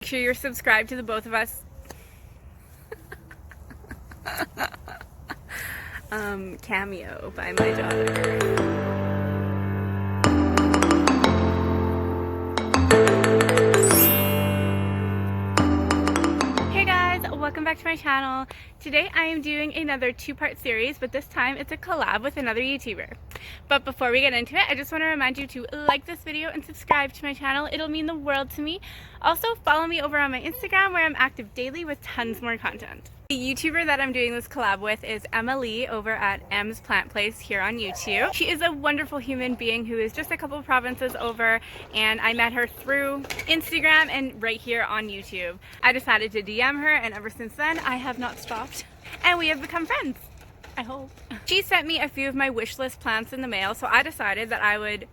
Make sure you're subscribed to the both of us. Cameo by my daughter. Welcome back to my channel. Today I am doing another two-part series, but this time it's a collab with another YouTuber. But before we get into it, I just want to remind you to like this video and subscribe to my channel. It'll mean the world to me. Also, follow me over on my Instagram where I'm active daily with tons more content. The YouTuber that I'm doing this collab with is Emily over at EmsPlantPlace here on YouTube. She is a wonderful human being who is just a couple provinces over, and I met her through Instagram and right here on YouTube. I decided to DM her, and ever since then I have not stopped, and we have become friends, I hope. She sent me a few of my wish list plants in the mail, so I decided that I would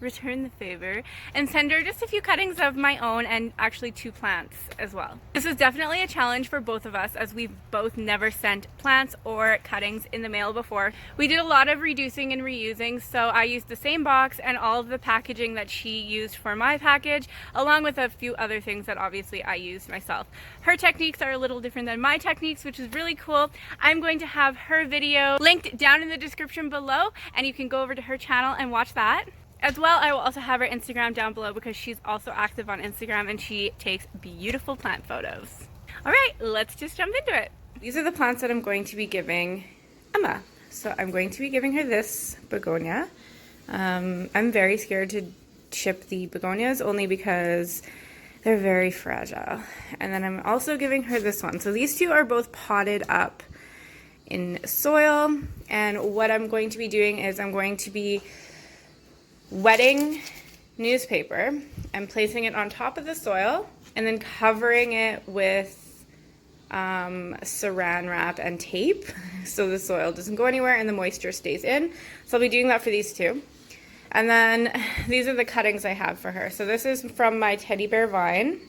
return the favor and send her just a few cuttings of my own, and actually 2 plants as well. This is definitely a challenge for both of us as we've both never sent plants or cuttings in the mail before. We did a lot of reducing and reusing, so I used the same box and all of the packaging that she used for my package, along with a few other things that obviously I used myself. Her techniques are a little different than my techniques, which is really cool. I'm going to have her video linked down in the description below, and you can go over to her channel and watch that. As well, I will also have her Instagram down below because she's also active on Instagram and she takes beautiful plant photos. All right, let's just jump into it. These are the plants that I'm going to be giving Emma. So I'm going to be giving her this begonia. I'm very scared to ship the begonias only because they're very fragile. And then I'm also giving her this one. So these two are both potted up in soil. And what I'm going to be doing is I'm going to be wetting newspaper and placing it on top of the soil and then covering it with saran wrap and tape so the soil doesn't go anywhere and the moisture stays in. So I'll be doing that for these two. And then these are the cuttings I have for her. So this is from my teddy bear vine.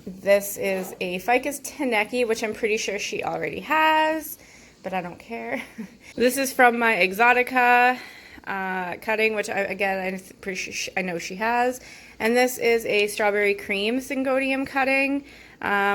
This is a Ficus tenecky, which I'm pretty sure she already has, but I don't care. This is from my exotica cutting, which I'm pretty sure I know she has. And this is a strawberry cream syngonium cutting,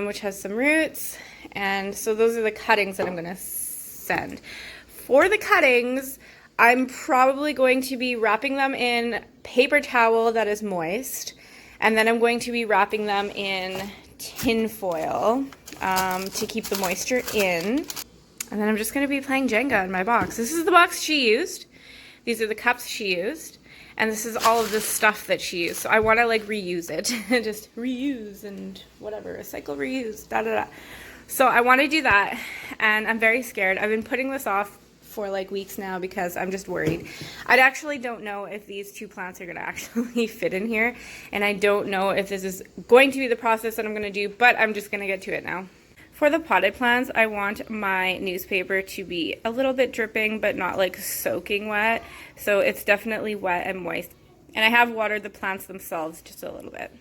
which has some roots. And so those are the cuttings that I'm going to send. For the cuttings, I'm probably going to be wrapping them in paper towel that is moist. And then I'm going to be wrapping them in tin foil to keep the moisture in. And then I'm just going to be playing Jenga in my box. This is the box she used. These are the cups she used, and this is all of the stuff that she used. So I want to like reuse it, just reuse and whatever, recycle, reuse, da da da. So I want to do that, and I'm very scared. I've been putting this off for like weeks now because I'm just worried. I actually don't know if these 2 plants are going to actually fit in here, and I don't know if this is going to be the process that I'm going to do, but I'm just going to get to it now. For the potted plants, I want my newspaper to be a little bit dripping, but not like soaking wet. So it's definitely wet and moist. And I have watered the plants themselves just a little bit.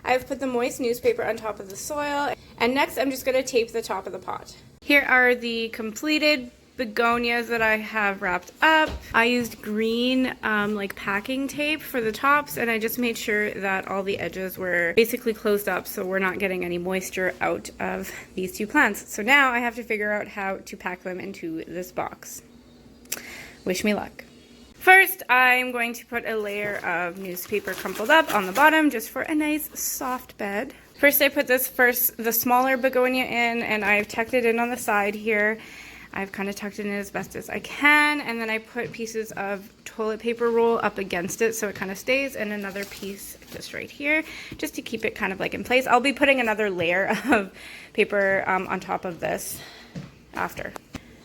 I've put the moist newspaper on top of the soil. And next, I'm just going to tape the top of the pot. Here are the completed begonias that I have wrapped up. I used green like packing tape for the tops, and I just made sure that all the edges were basically closed up so we're not getting any moisture out of these 2 plants. So now I have to figure out how to pack them into this box. Wish me luck. First, I'm going to put a layer of newspaper crumpled up on the bottom just for a nice soft bed. First, I put the smaller begonia in, and I've tucked it in on the side here. I've kind of tucked it in as best as I can, and then I put pieces of toilet paper roll up against it so it kind of stays, and another piece just right here just to keep it kind of like in place. I'll be putting another layer of paper on top of this after.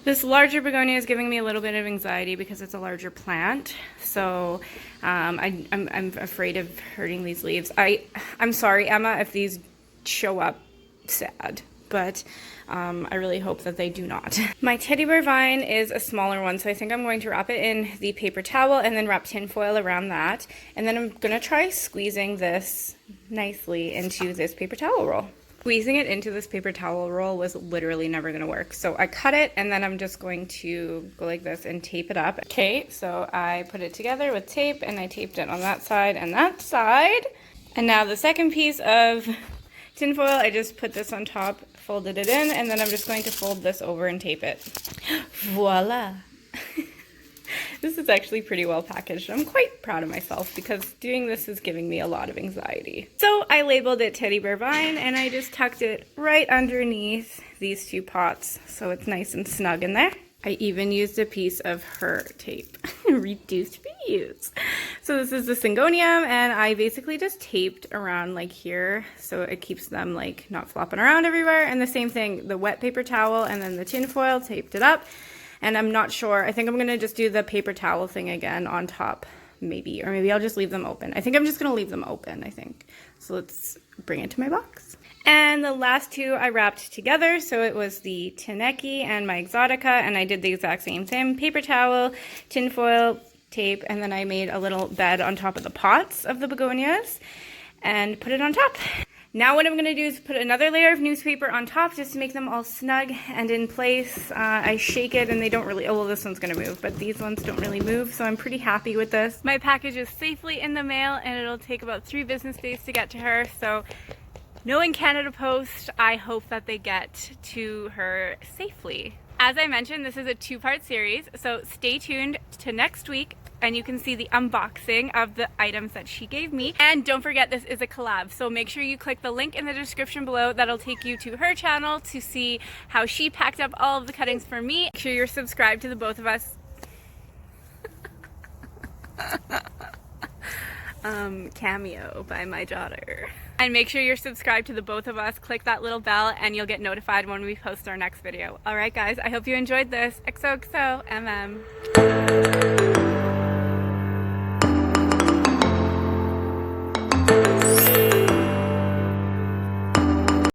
This larger begonia is giving me a little bit of anxiety because it's a larger plant, so I'm afraid of hurting these leaves. I'm sorry, Emma, if these show up sad, but I really hope that they do not. My teddy bear vine is a smaller one, so I think I'm going to wrap it in the paper towel and then wrap tin foil around that. And then I'm going to try squeezing this nicely into this paper towel roll. Squeezing it into this paper towel roll was literally never going to work. So I cut it, and then I'm just going to go like this and tape it up. Okay, so I put it together with tape, and I taped it on that side and that side. And now the second piece of tinfoil, I just put this on top, folded it in, and then I'm just going to fold this over and tape it. Voila! This is actually pretty well packaged. I'm quite proud of myself because doing this is giving me a lot of anxiety. So I labeled it Teddy Bear Vine, and I just tucked it right underneath these two pots so it's nice and snug in there. I even used a piece of her tape, reduced reuse. So this is the Syngonium, and I basically just taped around like here so it keeps them like not flopping around everywhere. And the same thing, the wet paper towel and then the tin foil, taped it up. And I'm not sure, I think I'm gonna just do the paper towel thing again on top, maybe, or maybe I'll just leave them open. I think I'm just gonna leave them open, I think. So let's bring it to my box. And the last two I wrapped together, so it was the Taneki and my Exotica, and I did the exact same thing, paper towel, tinfoil, tape, and then I made a little bed on top of the pots of the begonias and put it on top. Now what I'm going to do is put another layer of newspaper on top just to make them all snug and in place. I shake it and they don't really, oh well, this one's going to move, but these ones don't really move, so I'm pretty happy with this. My package is safely in the mail and it'll take about 3 business days to get to her, so knowing Canada Post, I hope that they get to her safely. As I mentioned, this is a 2-part series, so stay tuned to next week and you can see the unboxing of the items that she gave me. And don't forget, this is a collab, so make sure you click the link in the description below. That'll take you to her channel to see how she packed up all of the cuttings for me. Make sure you're subscribed to the both of us. Cameo by my daughter. And make sure you're subscribed to the both of us. Click that little bell and you'll get notified when we post our next video. Alright guys, I hope you enjoyed this. XOXO MM.